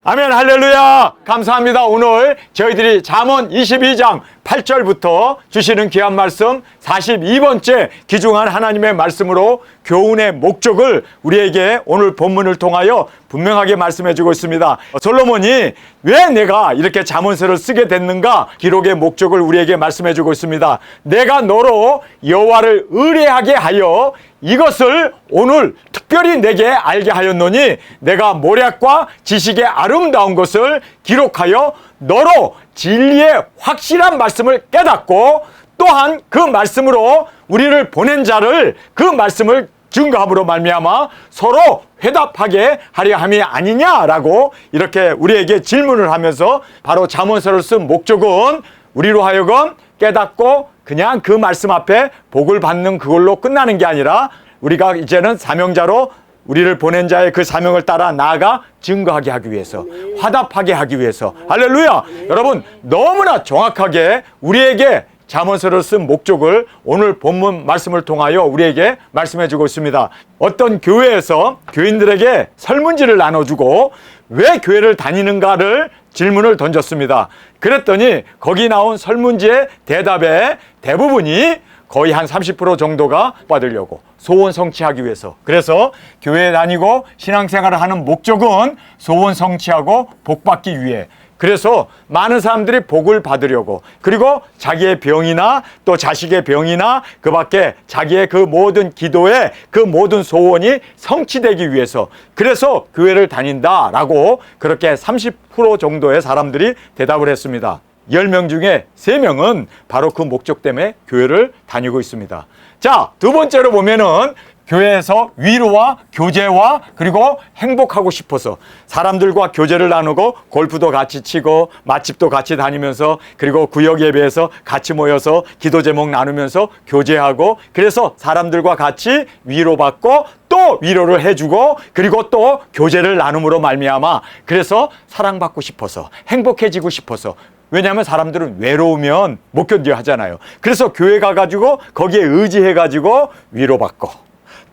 아멘. 할렐루야. 감사합니다. 오늘 저희들이 잠언 22장 8절부터 주시는 귀한 말씀 42번째 귀중한 하나님의 말씀으로 교훈의 목적을 우리에게 오늘 본문을 통하여 분명하게 말씀해 주고 있습니다. 솔로몬이 왜 내가 이렇게 잠언서를 쓰게 됐는가 기록의 목적을 우리에게 말씀해 주고 있습니다. 내가 너로 여호와를 의뢰하게 하여 이것을 오늘 특별히 내게 알게 하였노니 내가 모략과 지식의 아름다운 것을 기록하여 너로 진리의 확실한 말씀을 깨닫고 또한 그 말씀으로 우리를 보낸 자를 그 말씀을 증거함으로 말미암아 서로 회답하게 하려 함이 아니냐라고 이렇게 우리에게 질문을 하면서 바로 잠언서를 쓴 목적은 우리로 하여금 깨닫고 그냥 그 말씀 앞에 복을 받는 그걸로 끝나는 게 아니라 우리가 이제는 사명자로 우리를 보낸 자의 그 사명을 따라 나아가 증거하게 하기 위해서, 화답하게 하기 위해서. 할렐루야! 여러분, 너무나 정확하게 우리에게 잠언서를 쓴 목적을 오늘 본문 말씀을 통하여 우리에게 말씀해 주고 있습니다. 어떤 교회에서 교인들에게 설문지를 나눠주고 왜 교회를 다니는가를 질문을 던졌습니다. 그랬더니 거기 나온 설문지의 대답의 대부분이 거의 한 30% 정도가 받으려고 소원 성취하기 위해서. 그래서 교회에 다니고 신앙생활을 하는 목적은 소원 성취하고 복 받기 위해. 그래서 많은 사람들이 복을 받으려고, 그리고 자기의 병이나 또 자식의 병이나 그 밖에 자기의 그 모든 기도에 그 모든 소원이 성취되기 위해서, 그래서 교회를 다닌다라고 그렇게 30% 정도의 사람들이 대답을 했습니다. 10명 중에 3명은 바로 그 목적 때문에 교회를 다니고 있습니다. 자, 두 번째로 보면은 교회에서 위로와 교제와 그리고 행복하고 싶어서 사람들과 교제를 나누고 골프도 같이 치고 맛집도 같이 다니면서 그리고 구역 예배에서 같이 모여서 기도 제목 나누면서 교제하고 그래서 사람들과 같이 위로받고 또 위로를 해주고 그리고 또 교제를 나눔으로 말미암아 그래서 사랑받고 싶어서 행복해지고 싶어서 왜냐하면 사람들은 외로우면 못 견뎌 하잖아요. 그래서 교회 가가지고 거기에 의지해가지고 위로받고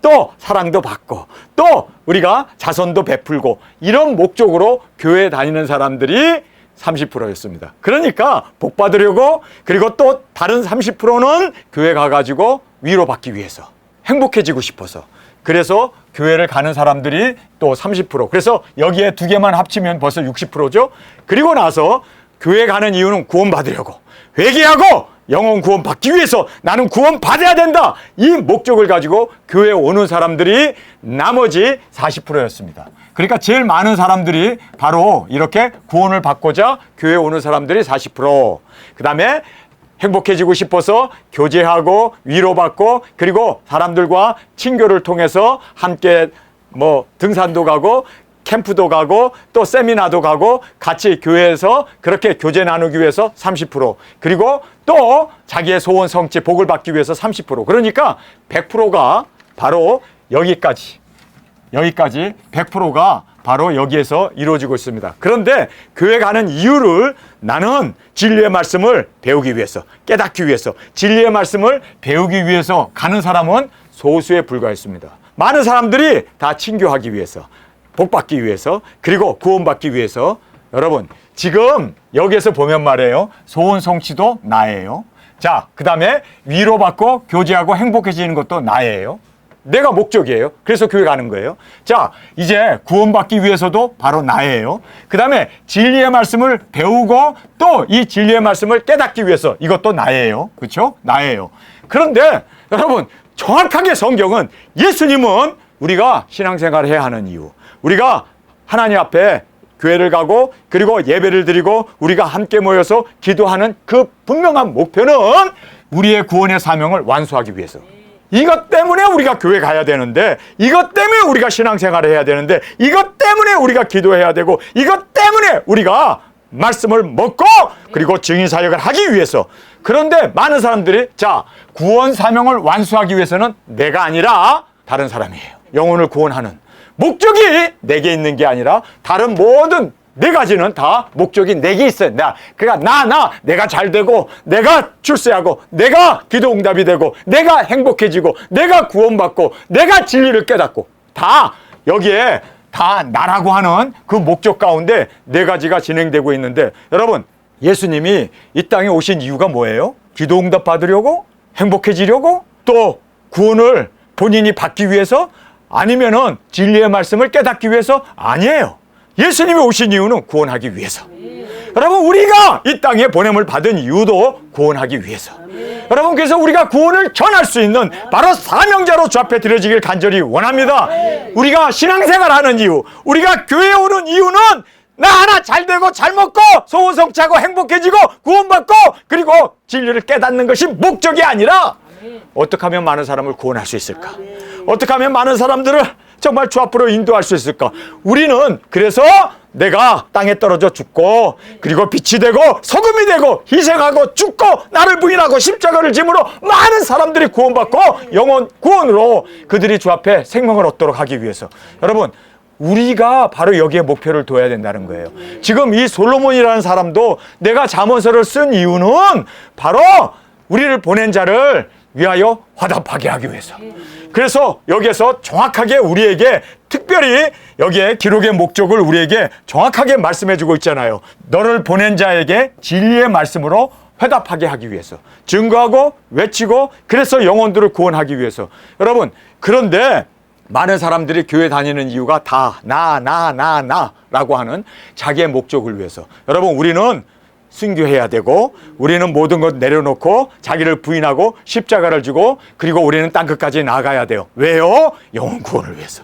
또 사랑도 받고 또 우리가 자선도 베풀고 이런 목적으로 교회에 다니는 사람들이 30%였습니다. 그러니까 복 받으려고 그리고 또 다른 30%는 교회 가가지고 위로받기 위해서 행복해지고 싶어서 그래서 교회를 가는 사람들이 또 30%. 그래서 여기에 두 개만 합치면 벌써 60%죠. 그리고 나서 교회 가는 이유는 구원 받으려고 회개하고 영혼 구원 받기 위해서 나는 구원 받아야 된다. 이 목적을 가지고 교회에 오는 사람들이 나머지 40%였습니다. 그러니까 제일 많은 사람들이 바로 이렇게 구원을 받고자 교회에 오는 사람들이 40%. 그 다음에 행복해지고 싶어서 교제하고 위로받고 그리고 사람들과 친교를 통해서 함께 등산도 가고 캠프도 가고 또 세미나도 가고 같이 교회에서 그렇게 교제 나누기 위해서 30% 그리고 또 자기의 소원 성취 복을 받기 위해서 30% 그러니까 100%가 바로 여기까지 100%가 바로 여기에서 이루어지고 있습니다. 그런데 교회 가는 이유를 나는 진리의 말씀을 배우기 위해서 깨닫기 위해서 진리의 말씀을 배우기 위해서 가는 사람은 소수에 불과했습니다. 많은 사람들이 다 친교하기 위해서 복받기 위해서 그리고 구원받기 위해서 여러분 지금 여기에서 보면 말이에요. 소원 성취도 나예요. 자, 그 다음에 위로받고 교제하고 행복해지는 것도 나예요. 내가 목적이에요. 그래서 교회 가는 거예요. 자, 이제 구원받기 위해서도 바로 나예요. 그 다음에 진리의 말씀을 배우고 또 이 진리의 말씀을 깨닫기 위해서 이것도 나예요. 그렇죠? 나예요. 그런데 여러분 정확하게 성경은 예수님은 우리가 신앙생활을 해야 하는 이유 우리가 하나님 앞에 교회를 가고 그리고 예배를 드리고 우리가 함께 모여서 기도하는 그 분명한 목표는 우리의 구원의 사명을 완수하기 위해서 이것 때문에 우리가 교회 가야 되는데 이것 때문에 우리가 신앙생활을 해야 되는데 이것 때문에 우리가 기도해야 되고 이것 때문에 우리가 말씀을 먹고 그리고 증인사역을 하기 위해서 그런데 많은 사람들이 자 구원 사명을 완수하기 위해서는 내가 아니라 다른 사람이에요. 영혼을 구원하는 목적이 내게 있는 게 아니라 다른 모든 네 가지는 다 목적이 내게 있어요. 그러니까 내가 잘 되고 내가 출세하고 내가 기도 응답이 되고 내가 행복해지고 내가 구원받고 내가 진리를 깨닫고 다 여기에 다 나라고 하는 그 목적 가운데 네 가지가 진행되고 있는데, 여러분, 예수님이 이 땅에 오신 이유가 뭐예요? 기도 응답 받으려고? 행복해지려고? 또 구원을 본인이 받기 위해서? 아니면은 진리의 말씀을 깨닫기 위해서? 아니에요. 예수님이 오신 이유는 구원하기 위해서. 여러분, 우리가 이 땅에 보냄을 받은 이유도 구원하기 위해서. 여러분, 그래서 우리가 구원을 전할 수 있는 바로 사명자로 주 앞에 드려지길 간절히 원합니다. 우리가 신앙생활하는 이유, 우리가 교회에 오는 이유는 나 하나 잘 되고 잘 먹고 소원성취하고 행복해지고 구원받고 그리고 진리를 깨닫는 것이 목적이 아니라 어떻게 하면 많은 사람을 구원할 수 있을까? 어떻게 하면 많은 사람들을 정말 주 앞으로 인도할 수 있을까? 우리는 그래서 내가 땅에 떨어져 죽고 그리고 빛이 되고 소금이 되고 희생하고 죽고 나를 부인하고 십자가를 짐으로 많은 사람들이 구원받고 영원 구원으로 그들이 주 앞에 생명을 얻도록 하기 위해서, 여러분, 우리가 바로 여기에 목표를 둬야 된다는 거예요. 지금 이 솔로몬이라는 사람도 내가 잠언서를 쓴 이유는 바로 우리를 보낸 자를 위하여 화답하게 하기 위해서. 그래서 여기에서 정확하게 우리에게 특별히 여기에 기록의 목적을 우리에게 정확하게 말씀해 주고 있잖아요. 너를 보낸 자에게 진리의 말씀으로 회답하게 하기 위해서, 증거하고 외치고 그래서 영혼들을 구원하기 위해서. 여러분, 그런데 많은 사람들이 교회 다니는 이유가 다 나라고 하는 자기의 목적을 위해서. 여러분, 우리는 순교해야 되고 우리는 모든 것 내려놓고 자기를 부인하고 십자가를 지고 그리고 우리는 땅끝까지 나가야 돼요. 왜요? 영혼 구원을 위해서.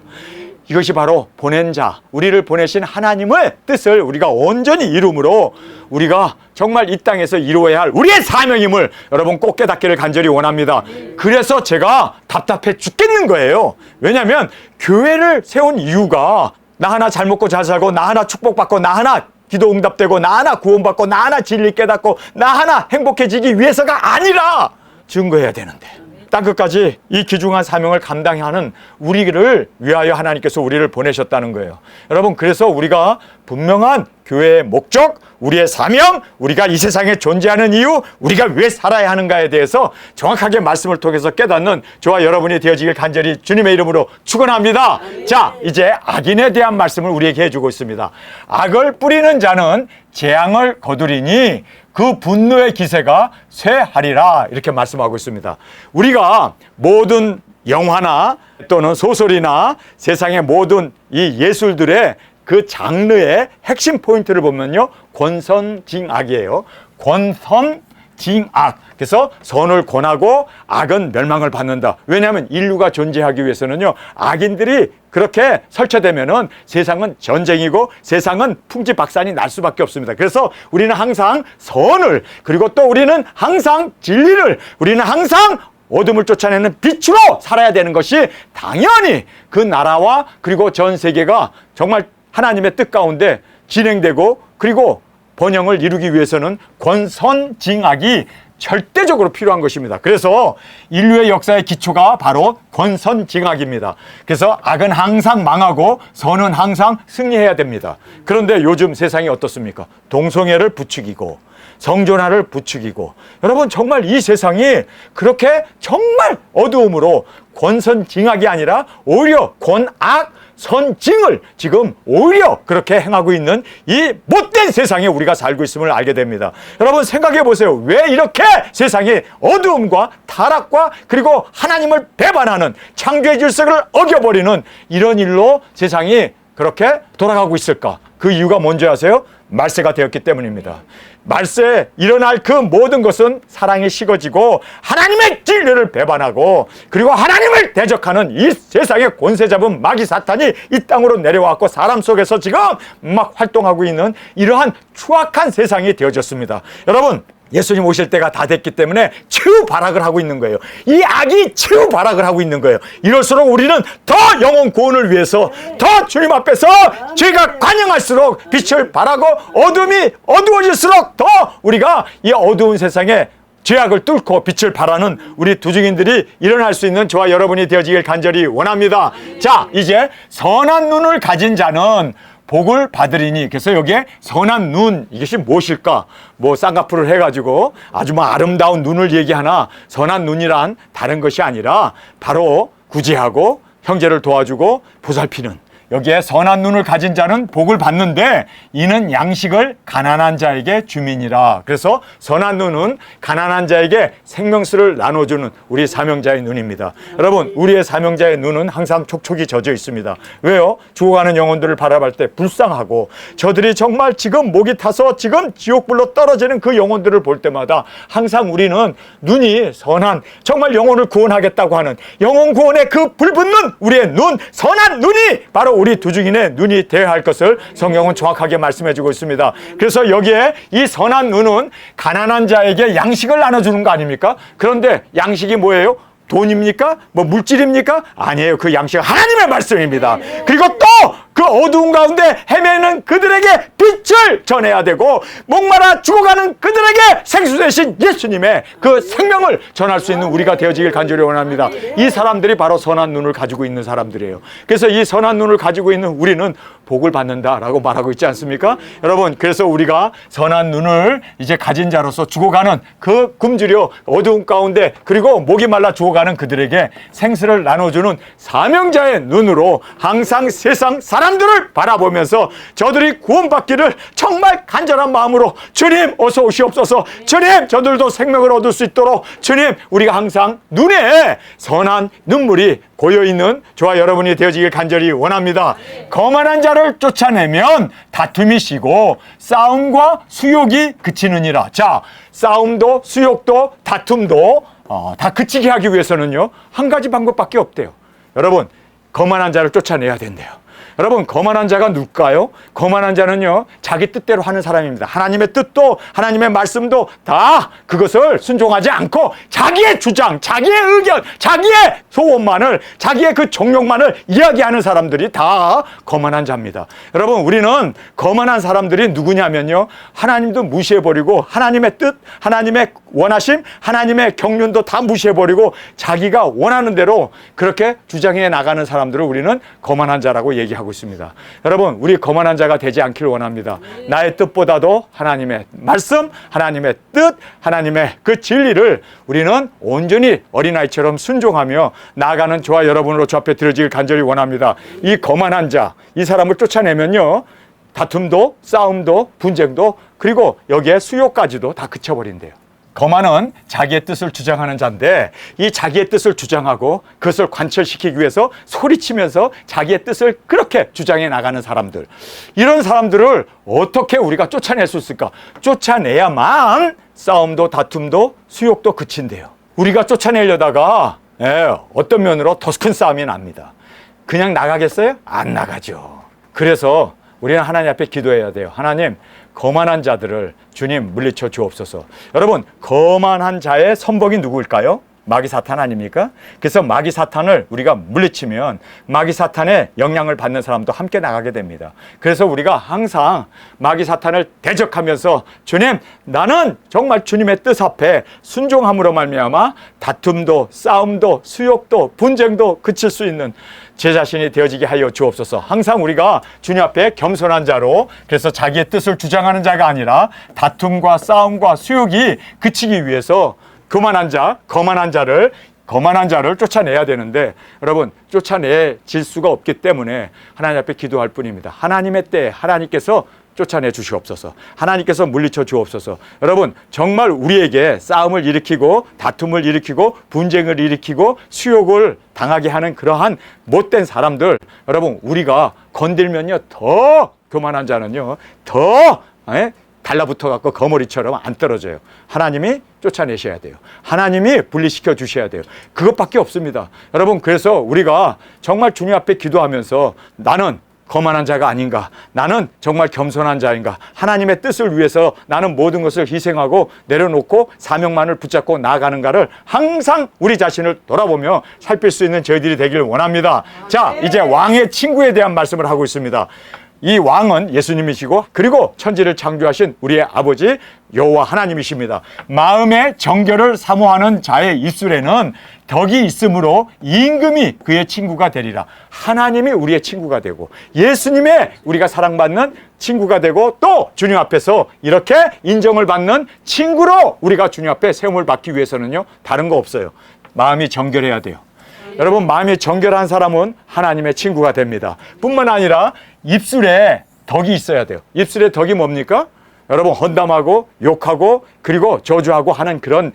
이것이 바로 보낸 자, 우리를 보내신 하나님의 뜻을 우리가 온전히 이룸으로 우리가 정말 이 땅에서 이루어야 할 우리의 사명임을 여러분 꼭 깨닫기를 간절히 원합니다. 그래서 제가 답답해 죽겠는 거예요. 왜냐하면 교회를 세운 이유가 나 하나 잘 먹고 잘 살고 나 하나 축복받고 나 하나 기도 응답되고 나 하나 구원받고 나 하나 진리 깨닫고 나 하나 행복해지기 위해서가 아니라 증거해야 되는데, 땅끝까지 이 귀중한 사명을 감당하는 우리를 위하여 하나님께서 우리를 보내셨다는 거예요. 여러분, 그래서 우리가 분명한 교회의 목적, 우리의 사명, 우리가 이 세상에 존재하는 이유, 우리가 왜 살아야 하는가에 대해서 정확하게 말씀을 통해서 깨닫는 저와 여러분이 되어지길 간절히 주님의 이름으로 축원합니다. 자, 이제 악인에 대한 말씀을 우리에게 해주고 있습니다. 악을 뿌리는 자는 재앙을 거두리니 그 분노의 기세가 쇠하리라, 이렇게 말씀하고 있습니다. 우리가 모든 영화나 또는 소설이나 세상의 모든 이 예술들의 그 장르의 핵심 포인트를 보면요, 권선징악이에요. 권선징악. 그래서 선을 권하고 악은 멸망을 받는다. 왜냐하면 인류가 존재하기 위해서는요, 악인들이 그렇게 설치되면은 세상은 전쟁이고 세상은 풍지박산이 날 수밖에 없습니다. 그래서 우리는 항상 선을, 그리고 또 우리는 항상 진리를, 우리는 항상 어둠을 쫓아내는 빛으로 살아야 되는 것이 당연히 그 나라와 그리고 전 세계가 정말 하나님의 뜻 가운데 진행되고 그리고 번영을 이루기 위해서는 권선징악이 절대적으로 필요한 것입니다. 그래서 인류의 역사의 기초가 바로 권선징악입니다. 그래서 악은 항상 망하고 선은 항상 승리해야 됩니다. 그런데 요즘 세상이 어떻습니까? 동성애를 부추기고 성전화를 부추기고, 여러분 정말 이 세상이 그렇게 정말 어두움으로 권선징악이 아니라 오히려 권악 선징을 지금 오히려 그렇게 행하고 있는 이 못된 세상에 우리가 살고 있음을 알게 됩니다. 여러분 생각해 보세요. 왜 이렇게 세상이 어두움과 타락과 그리고 하나님을 배반하는 창조의 질서를 어겨버리는 이런 일로 세상이 그렇게 돌아가고 있을까? 그 이유가 뭔지 아세요? 말세가 되었기 때문입니다. 말세에 일어날 그 모든 것은 사랑이 식어지고 하나님의 진리를 배반하고 그리고 하나님을 대적하는 이 세상의 권세 잡은 마귀 사탄이 이 땅으로 내려왔고 사람 속에서 지금 막 활동하고 있는 이러한 추악한 세상이 되어졌습니다. 여러분, 예수님 오실 때가 다 됐기 때문에 최후 발악을 하고 있는 거예요. 이 악이 최후 발악을 하고 있는 거예요. 이럴수록 우리는 더 영혼 구원을 위해서 더 주님 앞에서 죄가 관영할수록 빛을 발하고 어둠이 어두워질수록 더 우리가 이 어두운 세상에 죄악을 뚫고 빛을 발하는 우리 두 증인들이 일어날 수 있는 저와 여러분이 되어지길 간절히 원합니다. 자, 이제 선한 눈을 가진 자는 복을 받으리니. 그래서 여기에 선한 눈, 이것이 무엇일까? 뭐 쌍꺼풀을 해가지고 아주 뭐 아름다운 눈을 얘기하나, 선한 눈이란 다른 것이 아니라 바로 구제하고 형제를 도와주고 보살피는, 여기에 선한 눈을 가진 자는 복을 받는데 이는 양식을 가난한 자에게 주민이라. 그래서 선한 눈은 가난한 자에게 생명수를 나눠주는 우리 사명자의 눈입니다. 여러분, 우리의 사명자의 눈은 항상 촉촉이 젖어 있습니다. 왜요? 죽어가는 영혼들을 바라볼 때 불쌍하고 저들이 정말 지금 목이 타서 지금 지옥불로 떨어지는 그 영혼들을 볼 때마다 항상 우리는 눈이 선한, 정말 영혼을 구원하겠다고 하는 영혼 구원의 그 불붙는 우리의 눈, 선한 눈이 바로 우리 두 증인의 눈이 되어야 할 것을 성경은 정확하게 말씀해 주고 있습니다. 그래서 여기에 이 선한 눈은 가난한 자에게 양식을 나눠주는 거 아닙니까? 그런데 양식이 뭐예요? 돈입니까? 뭐 물질입니까? 아니에요. 그 양식은 하나님의 말씀입니다. 그리고 또 그 어두운 가운데 헤매는 그들에게 빛을 전해야 되고 목마라 죽어가는 그들에게 생수 되신 예수님의 그 생명을 전할 수 있는 우리가 되어지길 간절히 원합니다. 이 사람들이 바로 선한 눈을 가지고 있는 사람들이에요. 그래서 이 선한 눈을 가지고 있는 우리는 복을 받는다라고 말하고 있지 않습니까? 여러분, 그래서 우리가 선한 눈을 이제 가진 자로서 죽어가는 그 굶주려 어두운 가운데 그리고 목이 말라 죽어가는 그들에게 생수를 나눠주는 사명자의 눈으로 항상 세상 사람들을 바라보면서 저들이 구원받기를 정말 간절한 마음으로 주님 어서 오시옵소서, 주님 저들도 생명을 얻을 수 있도록 주님, 우리가 항상 눈에 선한 눈물이 고여있는 저와 여러분이 되어지길 간절히 원합니다. 거만한 자를 쫓아내면 다툼이 쉬고 싸움과 수욕이 그치느니라. 자, 싸움도 수욕도 다툼도 다 그치게 하기 위해서는요, 한 가지 방법밖에 없대요. 여러분, 거만한 자를 쫓아내야 된대요. 여러분, 거만한 자가 누굴까요? 거만한 자는요, 자기 뜻대로 하는 사람입니다. 하나님의 뜻도 하나님의 말씀도 다 그것을 순종하지 않고 자기의 주장, 자기의 의견, 자기의 소원만을, 자기의 그 정욕만을 이야기하는 사람들이 다 거만한 자입니다. 여러분, 우리는 거만한 사람들이 누구냐면요, 하나님도 무시해버리고 하나님의 뜻, 하나님의 원하심, 하나님의 경륜도 다 무시해버리고 자기가 원하는 대로 그렇게 주장해 나가는 사람들을 우리는 거만한 자라고 얘기하고 있습니다. 여러분, 우리 거만한 자가 되지 않기를 원합니다. 나의 뜻보다도 하나님의 말씀, 하나님의 뜻, 하나님의 그 진리를 우리는 온전히 어린아이처럼 순종하며 나아가는 저와 여러분으로 저 앞에 드려지길 간절히 원합니다. 이 거만한 자, 이 사람을 쫓아내면요, 다툼도 싸움도 분쟁도 그리고 여기에 수요까지도 다 그쳐버린대요. 거만은 자기의 뜻을 주장하는 자인데 이 자기의 뜻을 주장하고 그것을 관철시키기 위해서 소리치면서 자기의 뜻을 그렇게 주장해 나가는 사람들, 이런 사람들을 어떻게 우리가 쫓아낼 수 있을까? 쫓아내야만 싸움도 다툼도 수욕도 그친대요. 우리가 쫓아내려다가 어떤 면으로 더 큰 싸움이 납니다. 그냥 나가겠어요? 안 나가죠. 그래서 우리는 하나님 앞에 기도해야 돼요. 하나님, 거만한 자들을 주님 물리쳐 주옵소서. 여러분, 거만한 자의 선봉이 누구일까요? 마귀 사탄 아닙니까? 그래서 마귀 사탄을 우리가 물리치면 마귀 사탄의 영향을 받는 사람도 함께 나가게 됩니다. 그래서 우리가 항상 마귀 사탄을 대적하면서 주님, 나는 정말 주님의 뜻 앞에 순종함으로 말미암아 다툼도 싸움도 수욕도 분쟁도 그칠 수 있는 제 자신이 되어지게 하여 주옵소서. 항상 우리가 주님 앞에 겸손한 자로, 그래서 자기의 뜻을 주장하는 자가 아니라 다툼과 싸움과 수욕이 그치기 위해서 거만한 자를 쫓아내야 되는데, 여러분, 쫓아내질 수가 없기 때문에 하나님 앞에 기도할 뿐입니다. 하나님의 때에 하나님께서 쫓아내 주시옵소서. 하나님께서 물리쳐 주옵소서. 여러분, 정말 우리에게 싸움을 일으키고 다툼을 일으키고 분쟁을 일으키고 수욕을 당하게 하는 그러한 못된 사람들, 여러분, 우리가 건들면요, 더 교만한 자는요, 더 달라붙어 갖고 거머리처럼 안 떨어져요. 하나님이 쫓아내셔야 돼요. 하나님이 분리시켜 주셔야 돼요. 그것밖에 없습니다. 여러분, 그래서 우리가 정말 주님 앞에 기도하면서 나는 거만한 자가 아닌가, 나는 정말 겸손한 자인가, 하나님의 뜻을 위해서 나는 모든 것을 희생하고 내려놓고 사명만을 붙잡고 나아가는가를 항상 우리 자신을 돌아보며 살필 수 있는 저희들이 되기를 원합니다. 자, 이제 왕의 친구에 대한 말씀을 하고 있습니다. 이 왕은 예수님이시고 그리고 천지를 창조하신 우리의 아버지 여호와 하나님이십니다. 마음의 정결을 사모하는 자의 입술에는 덕이 있으므로 임금이 그의 친구가 되리라. 하나님이 우리의 친구가 되고 예수님의 우리가 사랑받는 친구가 되고 또 주님 앞에서 이렇게 인정을 받는 친구로 우리가 주님 앞에 세움을 받기 위해서는요, 다른 거 없어요. 마음이 정결해야 돼요. 여러분, 마음이 정결한 사람은 하나님의 친구가 됩니다. 뿐만 아니라 입술에 덕이 있어야 돼요. 입술에 덕이 뭡니까? 여러분, 헌담하고 욕하고 그리고 저주하고 하는 그런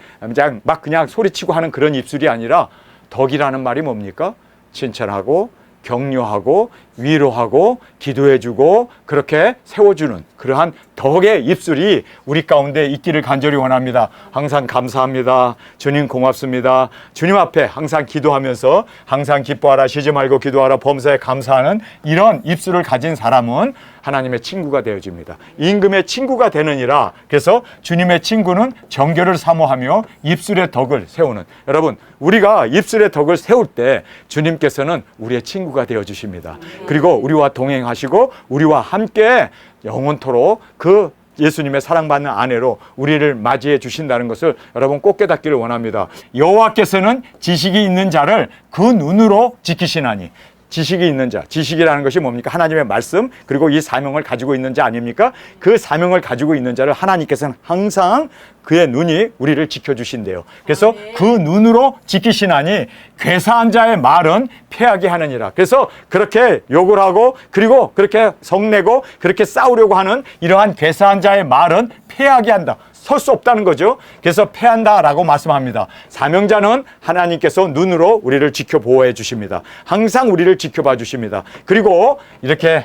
그냥 소리치고 하는 그런 입술이 아니라, 덕이라는 말이 뭡니까? 칭찬하고 격려하고 위로하고 기도해주고 그렇게 세워주는 그러한 덕의 입술이 우리 가운데 있기를 간절히 원합니다. 항상 감사합니다. 주님 고맙습니다. 주님 앞에 항상 기도하면서 항상 기뻐하라, 쉬지 말고 기도하라, 범사에 감사하는 이런 입술을 가진 사람은 하나님의 친구가 되어집니다. 임금의 친구가 되느니라. 그래서 주님의 친구는 정결을 사모하며 입술의 덕을 세우는, 여러분, 우리가 입술의 덕을 세울 때 주님께서는 우리의 친구가 되어주십니다. 그리고 우리와 동행하시고 우리와 함께 영원토록 그 예수님의 사랑받는 아내로 우리를 맞이해 주신다는 것을 여러분 꼭 깨닫기를 원합니다. 여호와께서는 지식이 있는 자를 그 눈으로 지키시나니. 지식이 있는 자, 지식이라는 것이 뭡니까? 하나님의 말씀, 그리고 이 사명을 가지고 있는 자 아닙니까? 그 사명을 가지고 있는 자를 하나님께서는 항상 그의 눈이 우리를 지켜주신대요. 그래서 그 눈으로 지키시나니 괴사한 자의 말은 패하게 하느니라. 그래서 그렇게 욕을 하고 그리고 그렇게 성내고 그렇게 싸우려고 하는 이러한 괴사한 자의 말은 패하게 한다. 설 수 없다는 거죠. 그래서 패한다라고 말씀합니다. 사명자는 하나님께서 눈으로 우리를 지켜보호해 주십니다. 항상 우리를 지켜봐 주십니다. 그리고 이렇게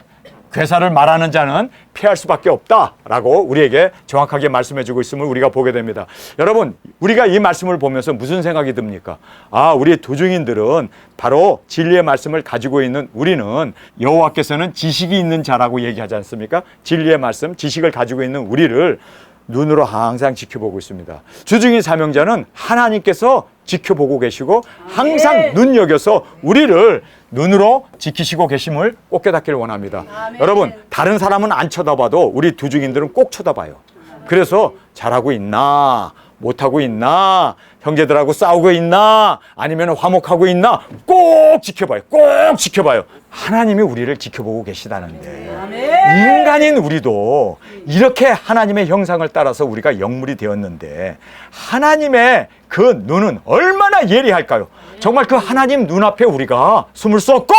괴사를 말하는 자는 피할 수밖에 없다라고 우리에게 정확하게 말씀해 주고 있음을 우리가 보게 됩니다. 여러분, 우리가 이 말씀을 보면서 무슨 생각이 듭니까? 아, 우리 도중인들은 바로 진리의 말씀을 가지고 있는 우리는 여호와께서는 지식이 있는 자라고 얘기하지 않습니까? 진리의 말씀, 지식을 가지고 있는 우리를 눈으로 항상 지켜보고 있습니다. 주중인 사명자는 하나님께서 지켜보고 계시고 항상 눈여겨서 우리를 눈으로 지키시고 계심을 꼭 깨닫기를 원합니다. 아멘. 여러분, 다른 사람은 안 쳐다봐도 우리 두중인들은 꼭 쳐다봐요. 그래서 잘하고 있나, 못하고 있나, 형제들하고 싸우고 있나, 아니면 화목하고 있나 꼭 지켜봐요. 꼭 지켜봐요. 하나님이 우리를 지켜보고 계시다는데 인간인 우리도 이렇게 하나님의 형상을 따라서 우리가 영물이 되었는데 하나님의 그 눈은 얼마나 예리할까요? 정말 그 하나님 눈앞에 우리가 숨을 수 없고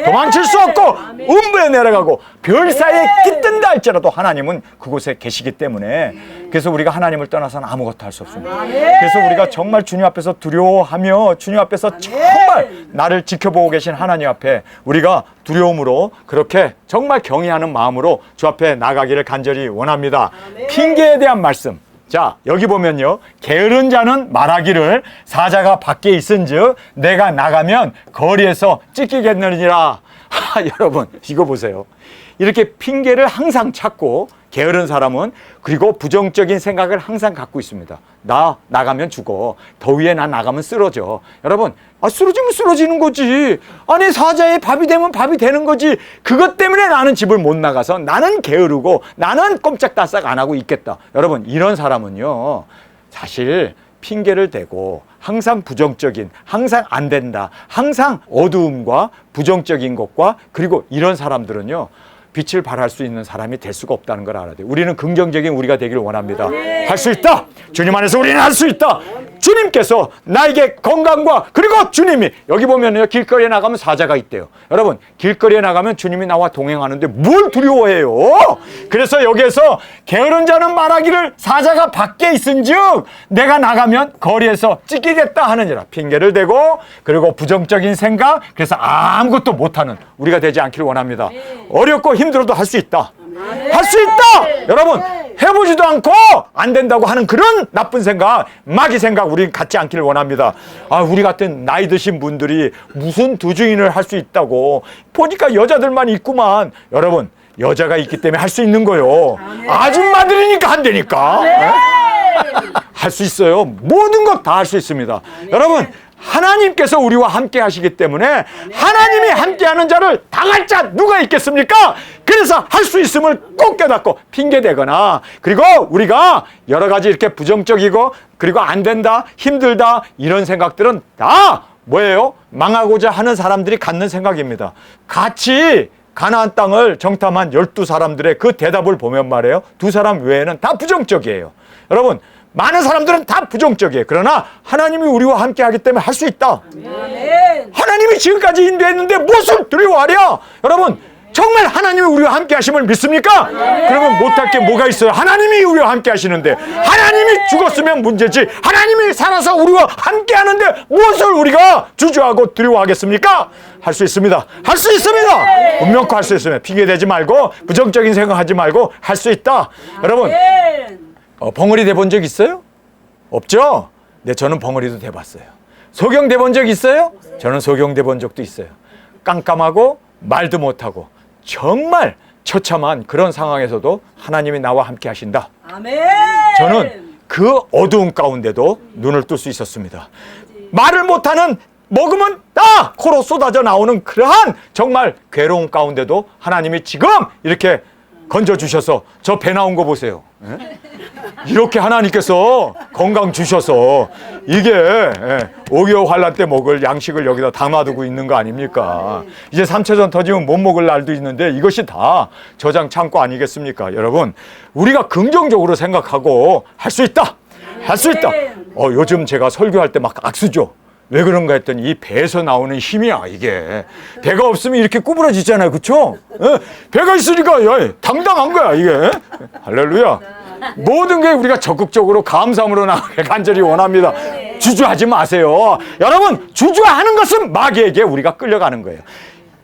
도망칠 수 없고 음부에 내려가고 별 사이에 깃든다 할지라도 하나님은 그곳에 계시기 때문에 그래서 우리가 하나님을 떠나서는 아무것도 할 수 없습니다. 그래서 우리가 정말 주님 앞에서 두려워하며 주님 앞에서 정말 나를 지켜보고 계신 하나님 앞에 우리가 두려움으로 그렇게 정말 경외하는 마음으로 주 앞에 나가기를 간절히 원합니다. 핑계에 대한 말씀. 자, 여기 보면요, 게으른 자는 말하기를 사자가 밖에 있은즉 내가 나가면 거리에서 찢기겠느니라. 여러분, 이거 보세요. 이렇게 핑계를 항상 찾고 게으른 사람은 그리고 부정적인 생각을 항상 갖고 있습니다. 나 나가면 죽어. 더위에 나 나가면 쓰러져. 여러분, 쓰러지면 쓰러지는 거지. 아니, 사자에 밥이 되면 밥이 되는 거지. 그것 때문에 나는 집을 못 나가서 나는 게으르고 나는 꼼짝달싹 안 하고 있겠다. 여러분, 이런 사람은요, 사실 핑계를 대고 항상 부정적인, 항상 안 된다, 항상 어두움과 부정적인 것과 그리고 이런 사람들은요, 빛을 발할 수 있는 사람이 될 수가 없다는 걸 알아야 돼요. 우리는 긍정적인 우리가 되기를 원합니다. 할 수 있다. 주님 안에서 우리는 할 수 있다. 주님께서 나에게 건강과 그리고 주님이 여기 보면요, 길거리에 나가면 사자가 있대요. 여러분, 길거리에 나가면 주님이 나와 동행하는데 뭘 두려워해요? 그래서 여기에서 게으른 자는 말하기를 사자가 밖에 있은즉 내가 나가면 거리에서 찢기겠다 하느니라. 핑계를 대고 그리고 부정적인 생각, 그래서 아무것도 못하는 우리가 되지 않기를 원합니다. 어렵고 힘들어도 할 수 있다. 할 수 있다. 여러분, 해보지도 않고 안 된다고 하는 그런 나쁜 생각, 마귀 생각 우리 갖지 않기를 원합니다. 우리 같은 나이 드신 분들이 무슨 두중인을 할 수 있다고. 보니까 여자들만 있구만. 여러분, 여자가 있기 때문에 할 수 있는 거요. 아줌마들이니까 안 되니까. 할 수 있어요. 모든 것 다 할 수 있습니다. 여러분, 하나님께서 우리와 함께 하시기 때문에 하나님이 함께하는 자를 당할 자 누가 있겠습니까? 그래서 할 수 있음을 꼭 깨닫고 핑계대거나 그리고 우리가 여러 가지 이렇게 부정적이고 그리고 안 된다, 힘들다 이런 생각들은 다 뭐예요? 망하고자 하는 사람들이 갖는 생각입니다. 같이 가나안 땅을 정탐한 12사람들의 그 대답을 보면 말이에요, 2사람 외에는 다 부정적이에요. 여러분, 많은 사람들은 다 부정적이에요. 그러나 하나님이 우리와 함께 하기 때문에 할 수 있다. 하나님이 지금까지 인도했는데 무엇을 두려워하랴? 여러분, 정말 하나님이 우리와 함께 하심을 믿습니까? 그러면 못할 게 뭐가 있어요? 하나님이 우리와 함께 하시는데, 하나님이 죽었으면 문제지, 하나님이 살아서 우리와 함께 하는데 무엇을 우리가 주저하고 두려워하겠습니까? 할 수 있습니다. 할 수 있습니다. 분명코 할 수 있습니다. 핑계대지 말고 부정적인 생각하지 말고 할 수 있다. 여러분, 벙어리 돼본 적 있어요? 없죠? 네, 저는 벙어리도 돼봤어요. 소경 돼본 적 있어요? 저는 소경 돼본 적도 있어요. 깜깜하고 말도 못하고 정말 처참한 그런 상황에서도 하나님이 나와 함께 하신다. 아멘. 저는 그 어두운 가운데도 눈을 뜰 수 있었습니다. 말을 못하는, 먹으면 다 코로 쏟아져 나오는 그러한 정말 괴로운 가운데도 하나님이 지금 이렇게 건져주셔서, 저 배 나온 거 보세요. 이렇게 하나님께서 건강 주셔서 이게 5.25 환란 때 먹을 양식을 여기다 담아두고 있는 거 아닙니까? 이제 3차전 터지면 못 먹을 날도 있는데 이것이 다 저장 창고 아니겠습니까? 여러분, 우리가 긍정적으로 생각하고 할 수 있다. 할 수 있다. 요즘 제가 설교할 때 막 악수죠. 왜 그런가 했더니 이 배에서 나오는 힘이야, 이게. 배가 없으면 이렇게 구부러지잖아요. 그쵸? 배가 있으니까 당당한 거야, 이게. 할렐루야. 모든 게 우리가 적극적으로 감사함으로 나가길 간절히 원합니다. 주저하지 마세요. 여러분, 주저하는 것은 마귀에게 우리가 끌려가는 거예요.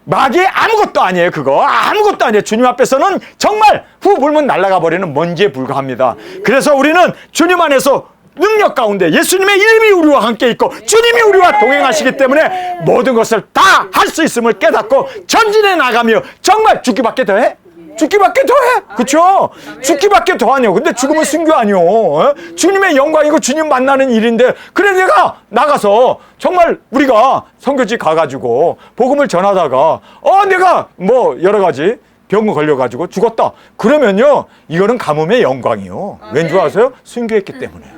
마귀 아무것도 아니에요. 그거 아무것도 아니에요. 주님 앞에서는 정말 후 불면 날아가 버리는 먼지에 불과합니다. 그래서 우리는 주님 안에서 능력 가운데 예수님의 이름이 우리와 함께 있고 주님이 우리와 동행하시기 때문에 모든 것을 다 할 수 있음을 깨닫고 전진해 나가며, 정말 죽기밖에 더해? 죽기밖에 더해? 그쵸? 죽기밖에 더하냐? 근데 죽으면 순교 아니요. 주님의 영광이고 주님 만나는 일인데, 그래 내가 나가서 정말 우리가 선교지 가가지고 복음을 전하다가 내가 뭐 여러 가지 병 걸려가지고 죽었다. 그러면요, 이거는 가뭄의 영광이요. 왠 줄 아세요? 순교했기 때문에.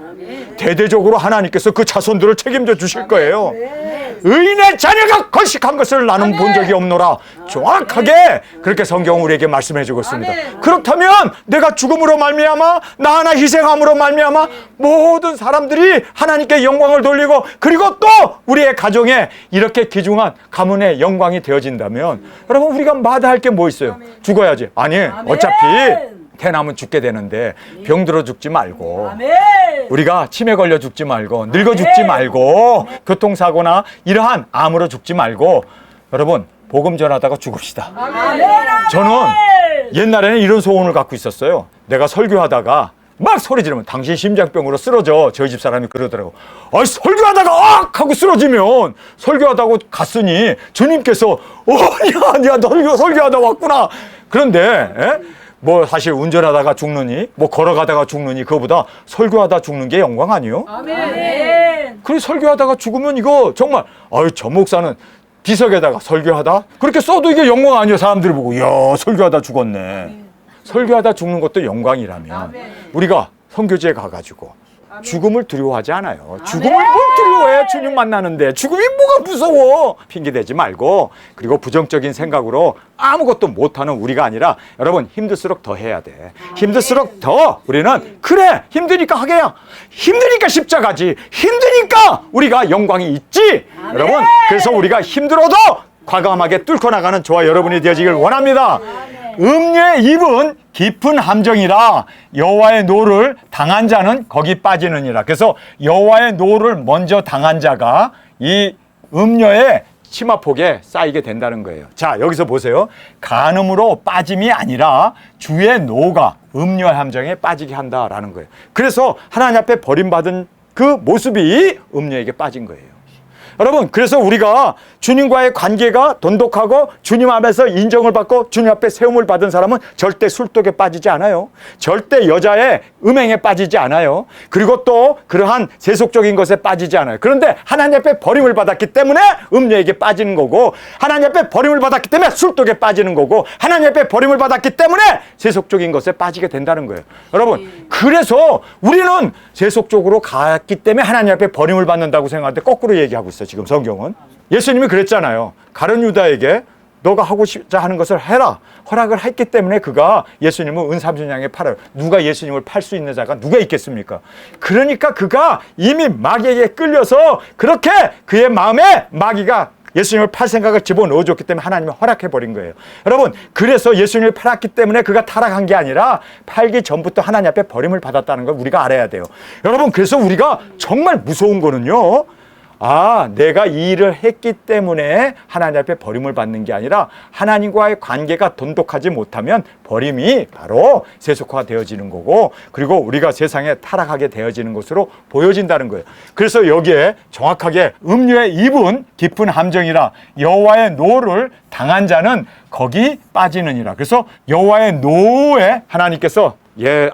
대대적으로 하나님께서 그 자손들을 책임져 주실 거예요. 의인의 자녀가 거식한 것을 나는 본 적이 없노라. 정확하게 그렇게 성경은 우리에게 말씀해 주고 있습니다. 그렇다면 내가 죽음으로 말미암아, 나 하나 희생함으로 말미암아 모든 사람들이 하나님께 영광을 돌리고, 그리고 또 우리의 가정에 이렇게 귀중한 가문의 영광이 되어진다면, 여러분, 우리가 마다할 게 뭐 있어요? 죽어야지. 아니, 어차피 태어나면 죽게 되는데 병들어 죽지 말고, 우리가 치매 걸려 죽지 말고, 늙어 죽지 말고, 교통사고나 이러한 암으로 죽지 말고, 여러분, 복음 전하다가 죽읍시다. 저는 옛날에는 이런 소원을 갖고 있었어요. 내가 설교하다가 막 소리 지르면 당신 심장병으로 쓰러져. 저희 집 사람이 그러더라고. 설교하다가 악 하고 쓰러지면, 설교하다고 갔으니 주님께서 야 설교하다 왔구나. 그런데 뭐 사실 운전하다가 죽느니, 뭐 걸어가다가 죽느니, 그거보다 설교하다 죽는 게 영광 아니요? 아멘. 그래, 설교하다가 죽으면 이거 정말, 저 목사는 비석에다가 설교하다? 그렇게 써도 이게 영광 아니에요? 사람들이 보고, 이야, 설교하다 죽었네. 설교하다 죽는 것도 영광이라면 우리가 선교지에 가가지고 죽음을 두려워하지 않아요. 죽음을 뭘 두려워해? 주님 만나는데 죽음이 뭐가 무서워? 핑계대지 말고, 그리고 부정적인 생각으로 아무것도 못하는 우리가 아니라, 여러분, 힘들수록 더 해야 돼. 힘들수록 더 우리는, 그래 힘드니까 하게야, 힘드니까 십자가지, 힘드니까 우리가 영광이 있지. 여러분, 그래서 우리가 힘들어도 과감하게 뚫고 나가는 저와 여러분이 되어지길 원합니다. 음녀의 입은 깊은 함정이라 여호와의 노를 당한 자는 거기 빠지느니라. 그래서 여호와의 노를 먼저 당한 자가 이 음녀의 치마폭에 쌓이게 된다는 거예요. 자, 여기서 보세요. 간음으로 빠짐이 아니라 주의 노가 음녀의 함정에 빠지게 한다라는 거예요. 그래서 하나님 앞에 버림받은 그 모습이 음녀에게 빠진 거예요. 여러분, 그래서 우리가 주님과의 관계가 돈독하고 주님 앞에서 인정을 받고 주님 앞에 세움을 받은 사람은 절대 술독에 빠지지 않아요. 절대 여자의 음행에 빠지지 않아요. 그리고 또 그러한 세속적인 것에 빠지지 않아요. 그런데 하나님 앞에 버림을 받았기 때문에 음녀에게 빠지는 거고, 하나님 앞에 버림을 받았기 때문에 술독에 빠지는 거고, 하나님 앞에 버림을 받았기 때문에 세속적인 것에 빠지게 된다는 거예요. 여러분, 그래서 우리는 세속적으로 갔기 때문에 하나님 앞에 버림을 받는다고 생각하는데 거꾸로 얘기하고 있어요. 지금 성경은 예수님이 그랬잖아요. 가룟 유다에게 너가 하고 싶자 하는 것을 해라 허락을 했기 때문에 그가 예수님을 은삼순양에 팔아요. 누가 예수님을 팔 수 있는 자가 누가 있겠습니까? 그러니까 그가 이미 마귀에게 끌려서 그렇게 그의 마음에 마귀가 예수님을 팔 생각을 집어넣어줬기 때문에 하나님이 허락해버린 거예요. 여러분, 그래서 예수님을 팔았기 때문에 그가 타락한 게 아니라 팔기 전부터 하나님 앞에 버림을 받았다는 걸 우리가 알아야 돼요. 여러분, 그래서 우리가 정말 무서운 거는요, 내가 이 일을 했기 때문에 하나님 앞에 버림을 받는 게 아니라 하나님과의 관계가 돈독하지 못하면 버림이 바로 세속화되어지는 거고, 그리고 우리가 세상에 타락하게 되어지는 것으로 보여진다는 거예요. 그래서 여기에 정확하게 음료에 입은 깊은 함정이라 여호와의 노를 당한 자는 거기 빠지느니라. 그래서 여호와의 노에 하나님께서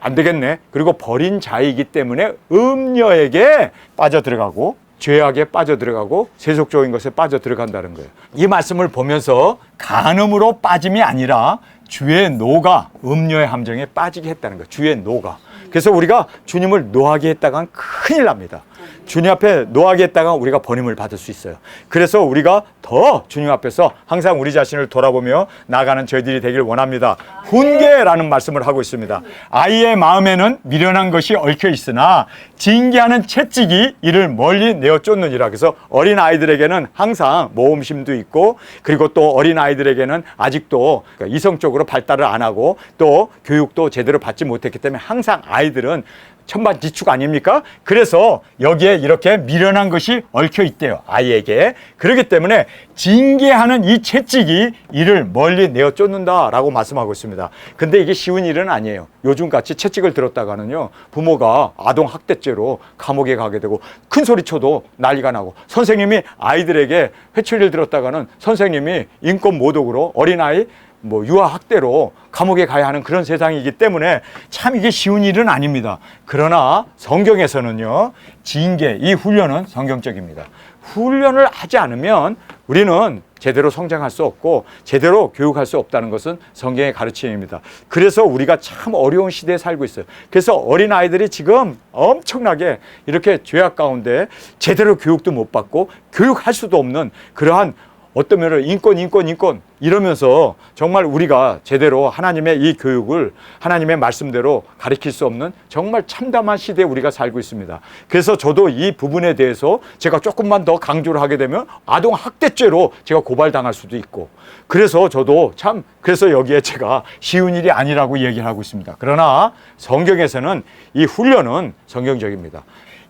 안 되겠네, 그리고 버린 자이기 때문에 음녀에게 빠져들어가고 죄악에 빠져들어가고 세속적인 것에 빠져들어간다는 거예요. 이 말씀을 보면서 간음으로 빠짐이 아니라 주의 노가 음녀의 함정에 빠지게 했다는 거예요. 주의 노가. 그래서 우리가 주님을 노하게 했다간 큰일 납니다. 주님 앞에 노하게 했다가 우리가 버림을 받을 수 있어요. 그래서 우리가 더 주님 앞에서 항상 우리 자신을 돌아보며 나아가는 저희들이 되길 원합니다. 훈계라는 말씀을 하고 있습니다. 아이의 마음에는 미련한 것이 얽혀 있으나 징계하는 채찍이 이를 멀리 내어 쫓느니라. 그래서 어린 아이들에게는 항상 모험심도 있고, 그리고 또 어린 아이들에게는 아직도 이성적으로 발달을 안 하고 또 교육도 제대로 받지 못했기 때문에 항상 아이들은 천반지축 아닙니까? 그래서 여기에 이렇게 미련한 것이 얽혀 있대요, 아이에게. 그렇기 때문에 징계하는 이 채찍이 이를 멀리 내어 쫓는다라고 말씀하고 있습니다. 근데 이게 쉬운 일은 아니에요. 요즘같이 채찍을 들었다가는요, 부모가 아동학대죄로 감옥에 가게 되고 큰 소리 쳐도 난리가 나고, 선생님이 아이들에게 회초리를 들었다가는 선생님이 인권모독으로 어린아이 유아학대로 감옥에 가야 하는 그런 세상이기 때문에 참 이게 쉬운 일은 아닙니다. 그러나 성경에서는요, 징계, 이 훈련은 성경적입니다. 훈련을 하지 않으면 우리는 제대로 성장할 수 없고 제대로 교육할 수 없다는 것은 성경의 가르침입니다. 그래서 우리가 참 어려운 시대에 살고 있어요. 그래서 어린아이들이 지금 엄청나게 이렇게 죄악 가운데 제대로 교육도 못 받고 교육할 수도 없는 그러한, 어떤 면으로 인권 이러면서 정말 우리가 제대로 하나님의 이 교육을 하나님의 말씀대로 가르칠 수 없는 정말 참담한 시대에 우리가 살고 있습니다. 그래서 저도 이 부분에 대해서 제가 조금만 더 강조를 하게 되면 아동학대죄로 제가 고발당할 수도 있고, 그래서 저도 그래서 여기에 제가 쉬운 일이 아니라고 얘기를 하고 있습니다. 그러나 성경에서는 이 훈련은 성경적입니다.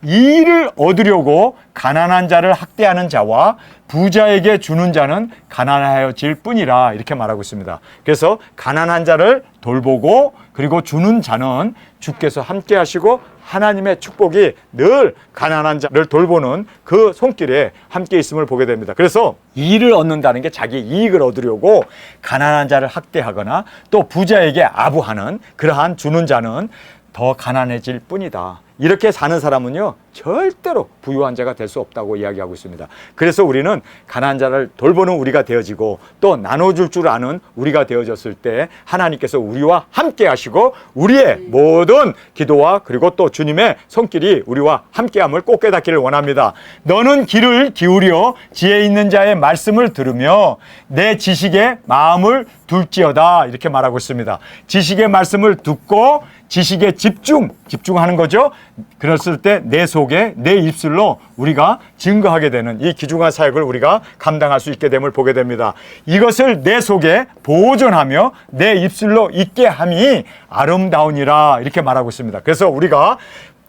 이 일을 얻으려고 가난한 자를 학대하는 자와 부자에게 주는 자는 가난하여질 뿐이라, 이렇게 말하고 있습니다. 그래서 가난한 자를 돌보고 그리고 주는 자는 주께서 함께 하시고 하나님의 축복이 늘 가난한 자를 돌보는 그 손길에 함께 있음을 보게 됩니다. 그래서 이 일을 얻는다는 게 자기 이익을 얻으려고 가난한 자를 학대하거나 또 부자에게 아부하는 그러한 주는 자는 더 가난해질 뿐이다. 이렇게 사는 사람은요, 절대로 부유한 자가 될 수 없다고 이야기하고 있습니다. 그래서 우리는 가난한 자를 돌보는 우리가 되어지고 또 나눠줄 줄 아는 우리가 되어졌을 때 하나님께서 우리와 함께 하시고 우리의 모든 기도와 그리고 또 주님의 손길이 우리와 함께함을 꼭 깨닫기를 원합니다. 너는 귀를 기울여 지혜 있는 자의 말씀을 들으며 내 지식에 마음을 둘지어다, 이렇게 말하고 있습니다. 지식의 말씀을 듣고 지식에 집중하는 거죠. 그랬을 때 내 속에 내 입술로 우리가 증거하게 되는 이 귀중한 사역을 우리가 감당할 수 있게 됨을 보게 됩니다. 이것을 내 속에 보존하며 내 입술로 있게 함이 아름다우니라, 이렇게 말하고 있습니다. 그래서 우리가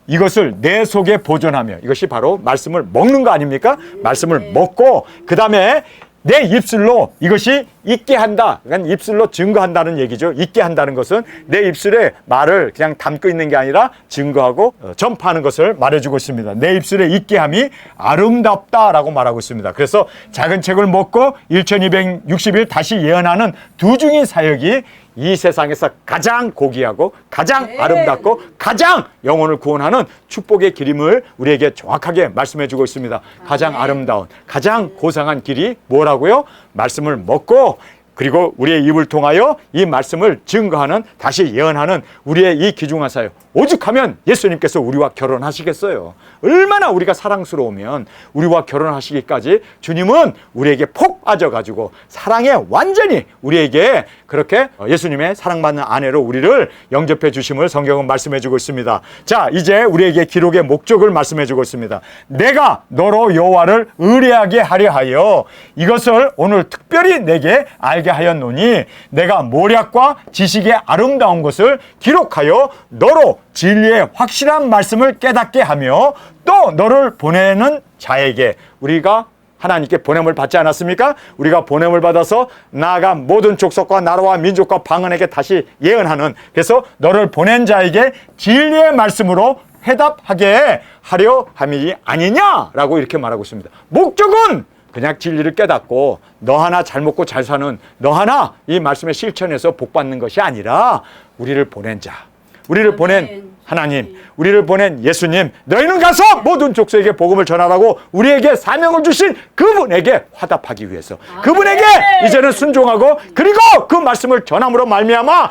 이것을 내 속에 보존하며, 이것이 바로 말씀을 먹는 거 아닙니까? 말씀을 먹고 그 다음에 내 입술로 이것이 있게 한다. 그러니까 입술로 증거한다는 얘기죠. 있게 한다는 것은 내 입술에 말을 그냥 담고 있는 게 아니라 증거하고 전파하는 것을 말해주고 있습니다. 내 입술에 있게 함이 아름답다라고 말하고 있습니다. 그래서 작은 책을 먹고 1260일 다시 예언하는 두 중의 사역이 이 세상에서 가장 고귀하고 가장 아름답고 가장 영혼을 구원하는 축복의 길임을 우리에게 정확하게 말씀해 주고 있습니다. 가장 아름다운, 가장 고상한 길이 뭐라고요? 말씀을 먹고 그리고 우리의 입을 통하여 이 말씀을 증거하는, 다시 예언하는 우리의 이 귀중한 사역. 오죽하면 예수님께서 우리와 결혼하시겠어요. 얼마나 우리가 사랑스러우면 우리와 결혼하시기까지 주님은 우리에게 폭 빠져가지고 사랑에 완전히 우리에게 그렇게 예수님의 사랑받는 아내로 우리를 영접해 주심을 성경은 말씀해 주고 있습니다. 자, 이제 우리에게 기록의 목적을 말씀해 주고 있습니다. 내가 너로 여호와를 의뢰하게 하려 하여 이것을 오늘 특별히 내게 알게 하였노니 내가 모략과 지식의 아름다운 것을 기록하여 너로 진리의 확실한 말씀을 깨닫게 하며 또 너를 보내는 자에게, 우리가 하나님께 보냄을 받지 않았습니까? 우리가 보냄을 받아서 나아가 모든 족속과 나라와 민족과 방언에게 다시 예언하는, 그래서 너를 보낸 자에게 진리의 말씀으로 회답하게 하려 함이 아니냐라고 이렇게 말하고 있습니다. 목적은 그냥 진리를 깨닫고 너 하나 잘 먹고 잘 사는 너 하나 이 말씀의 실천에서 복 받는 것이 아니라 우리를 보낸 자, 우리를 보낸 하나님, 우리를 보낸 예수님, 너희는 가서 모든 족속에게 복음을 전하라고 우리에게 사명을 주신 그분에게 화답하기 위해서, 그분에게 이제는 순종하고 그리고 그 말씀을 전함으로 말미암아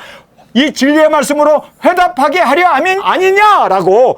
이 진리의 말씀으로 회답하게 하려 함이 아니냐라고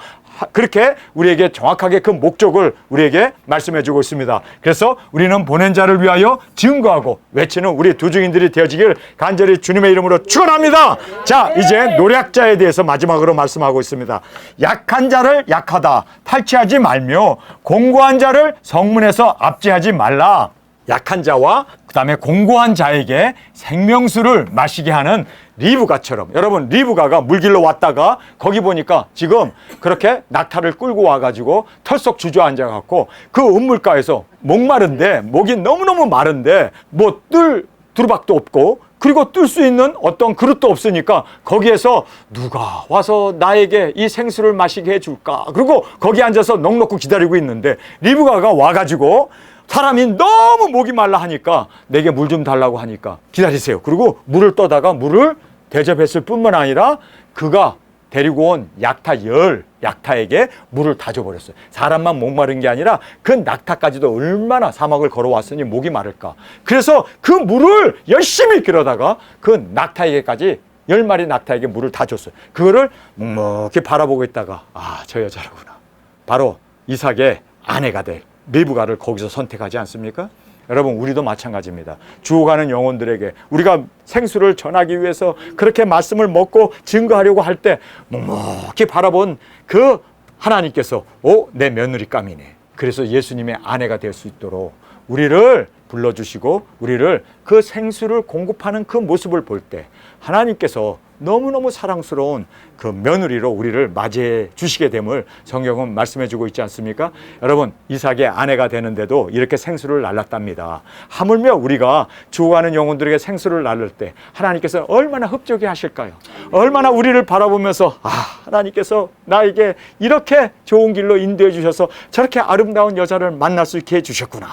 그렇게 우리에게 정확하게 그 목적을 우리에게 말씀해 주고 있습니다. 그래서 우리는 보낸 자를 위하여 증거하고 외치는 우리 두 증인들이 되어지길 간절히 주님의 이름으로 축원합니다. 자, 이제 노략자에 대해서 마지막으로 말씀하고 있습니다. 약한 자를 약하다 탈취하지 말며 공고한 자를 성문에서 압제하지 말라. 약한 자와 그 다음에 공고한 자에게 생명수를 마시게 하는 리브가처럼, 여러분 리브가가 물길로 왔다가 거기 보니까 지금 그렇게 낙타를 끌고 와가지고 털썩 주저앉아 갖고 그 은물가에서 목마른데, 목이 너무너무 마른데 뭐 뜰 두루박도 없고 그리고 뜰 수 있는 어떤 그릇도 없으니까 거기에서 누가 와서 나에게 이 생수를 마시게 해줄까, 그리고 거기 앉아서 넋놓고 기다리고 있는데 리브가가 와가지고 사람이 너무 목이 말라 하니까 내게 물 좀 달라고 하니까 기다리세요. 그리고 물을 떠다가 물을 대접했을 뿐만 아니라 그가 데리고 온 약타에게 물을 다 줘버렸어요. 사람만 목마른 게 아니라 그 낙타까지도 얼마나 사막을 걸어왔으니 목이 마를까. 그래서 그 물을 열심히 끌어다가 그 낙타에게까지 10마리 낙타에게 물을 다 줬어요. 그거를 묵묵히 바라보고 있다가 아, 저 여자라구나. 바로 이삭의 아내가 될 리브가를 거기서 선택하지 않습니까? 여러분, 우리도 마찬가지입니다. 죽어가는 영혼들에게 우리가 생수를 전하기 위해서 그렇게 말씀을 먹고 증거하려고 할 때 묵묵히 바라본 그 하나님께서 내 며느리감이네. 그래서 예수님의 아내가 될 수 있도록 우리를 불러주시고 우리를 그 생수를 공급하는 그 모습을 볼 때 하나님께서 너무너무 사랑스러운 그 며느리로 우리를 맞이해 주시게 됨을 성경은 말씀해 주고 있지 않습니까? 여러분, 이삭의 아내가 되는데도 이렇게 생수를 날랐답니다. 하물며 우리가 죽어가는 영혼들에게 생수를 날릴 때 하나님께서 얼마나 흡족해 하실까요? 얼마나 우리를 바라보면서 하나님께서 나에게 이렇게 좋은 길로 인도해 주셔서 저렇게 아름다운 여자를 만날 수 있게 해주셨구나.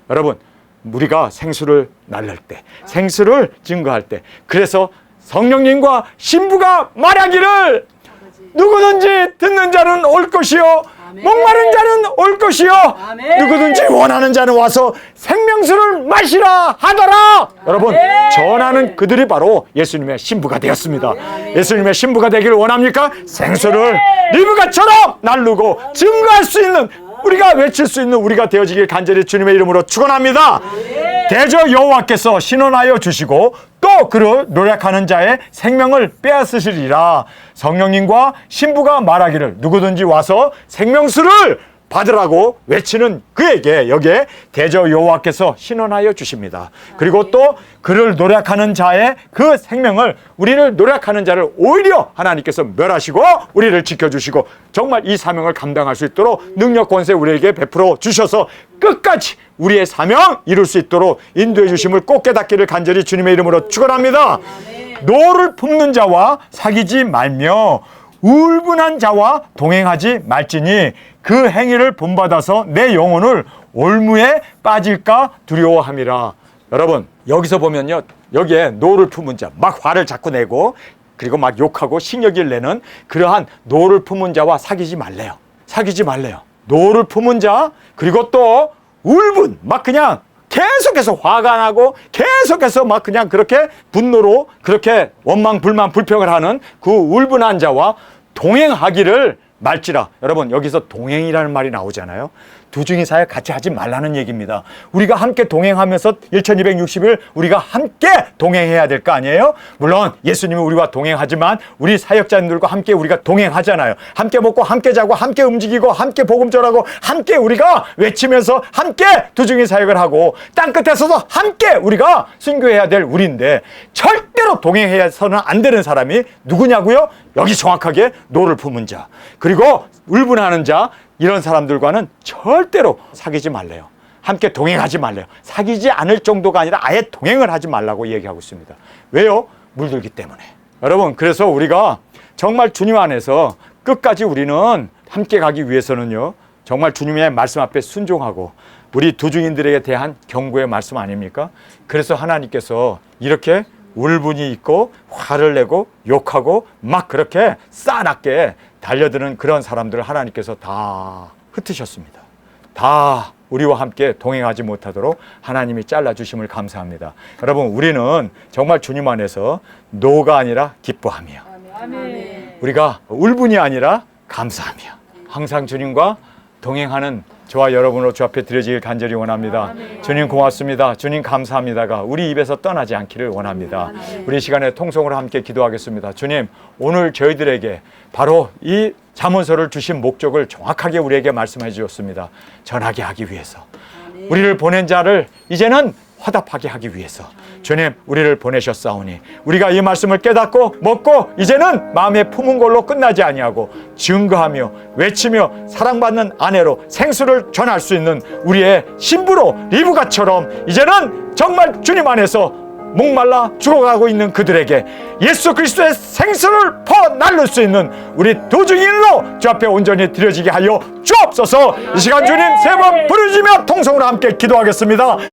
여러분, 우리가 생수를 날릴 때, 생수를 증거할 때, 그래서 성령님과 신부가 말하기를 누구든지 듣는 자는 올 것이요 목마른 자는 올 것이요 누구든지 원하는 자는 와서 생명수를 마시라 하더라. 여러분, 전하는 그들이 바로 예수님의 신부가 되었습니다. 예수님의 신부가 되기를 원합니까? 생수를 리브가처럼 나르고 증거할 수 있는, 우리가 외칠 수 있는 우리가 되어지길 간절히 주님의 이름으로 축원합니다. 대저 여호와께서 신원하여 주시고 또 그를 노력하는 자의 생명을 빼앗으시리라. 성령님과 신부가 말하기를 누구든지 와서 생명수를 받으라고 외치는 그에게 여기에 대저 여호와께서 신원하여 주십니다. 그리고 또 그를 노력하는 자의 그 생명을, 우리를 노력하는 자를 오히려 하나님께서 멸하시고 우리를 지켜주시고 정말 이 사명을 감당할 수 있도록 능력 권세 우리에게 베풀어 주셔서 끝까지 우리의 사명 이룰 수 있도록 인도해 주심을 꼭 깨닫기를 간절히 주님의 이름으로 축원합니다. 노를 품는 자와 사귀지 말며 울분한 자와 동행하지 말지니 그 행위를 본받아서 내 영혼을 올무에 빠질까 두려워함이라. 여러분, 여기서 보면요, 여기에 노를 품은 자, 막 화를 자꾸 내고 그리고 막 욕하고 신경을 내는 그러한 노를 품은 자와 사귀지 말래요. 사귀지 말래요. 노를 품은 자, 그리고 또 울분, 막 그냥 계속해서 화가 나고 계속해서 막 그냥 그렇게 분노로 그렇게 원망, 불만, 불평을 하는 그 울분한 자와 동행하기를 말지라. 여러분, 여기서 동행이라는 말이 나오잖아요. 두 중인 사역 같이 하지 말라는 얘기입니다. 우리가 함께 동행하면서 1260일 우리가 함께 동행해야 될 거 아니에요? 물론 예수님이 우리와 동행하지만 우리 사역자님들과 함께 우리가 동행하잖아요. 함께 먹고 함께 자고 함께 움직이고 함께 복음 전하고 함께 우리가 외치면서 함께 두 중인 사역을 하고 땅끝에서도 함께 우리가 순교해야 될 우리인데 절대로 동행해서는 안 되는 사람이 누구냐고요? 여기 정확하게 노를 품은 자, 그리고 울분하는 자, 이런 사람들과는 절대로 사귀지 말래요. 함께 동행하지 말래요. 사귀지 않을 정도가 아니라 아예 동행을 하지 말라고 얘기하고 있습니다. 왜요? 물들기 때문에. 여러분, 그래서 우리가 정말 주님 안에서 끝까지 우리는 함께 가기 위해서는요, 정말 주님의 말씀 앞에 순종하고 우리 두중인들에게 대한 경고의 말씀 아닙니까? 그래서 하나님께서 이렇게 울분이 있고 화를 내고 욕하고 막 그렇게 싸납게 달려드는 그런 사람들을 하나님께서 다 흩으셨습니다. 다 우리와 함께 동행하지 못하도록 하나님이 잘라주심을 감사합니다. 여러분, 우리는 정말 주님 안에서 노가 아니라 기뻐하며, 아멘. 우리가 울분이 아니라 감사하며 항상 주님과 동행하는 저와 여러분으로 주 앞에 드려지길 간절히 원합니다. 주님 고맙습니다. 주님 감사합니다가 우리 입에서 떠나지 않기를 원합니다. 우리 이 시간에 통성으로 함께 기도하겠습니다. 주님, 오늘 저희들에게 바로 이 잠언서를 주신 목적을 정확하게 우리에게 말씀해 주셨습니다. 전하게 하기 위해서, 우리를 보낸 자를 이제는 화답하게 하기 위해서 주님 우리를 보내셨사오니 우리가 이 말씀을 깨닫고 먹고 이제는 마음에 품은 걸로 끝나지 아니하고 증거하며 외치며 사랑받는 아내로 생수를 전할 수 있는 우리의 신부로 리브가처럼 이제는 정말 주님 안에서 목말라 죽어가고 있는 그들에게 예수 그리스도의 생수를 퍼날릴 수 있는 우리 도중인으로 주 앞에 온전히 드려지게 하여 주옵소서. 이 시간 주님 세 번 부르짖으며 통성으로 함께 기도하겠습니다.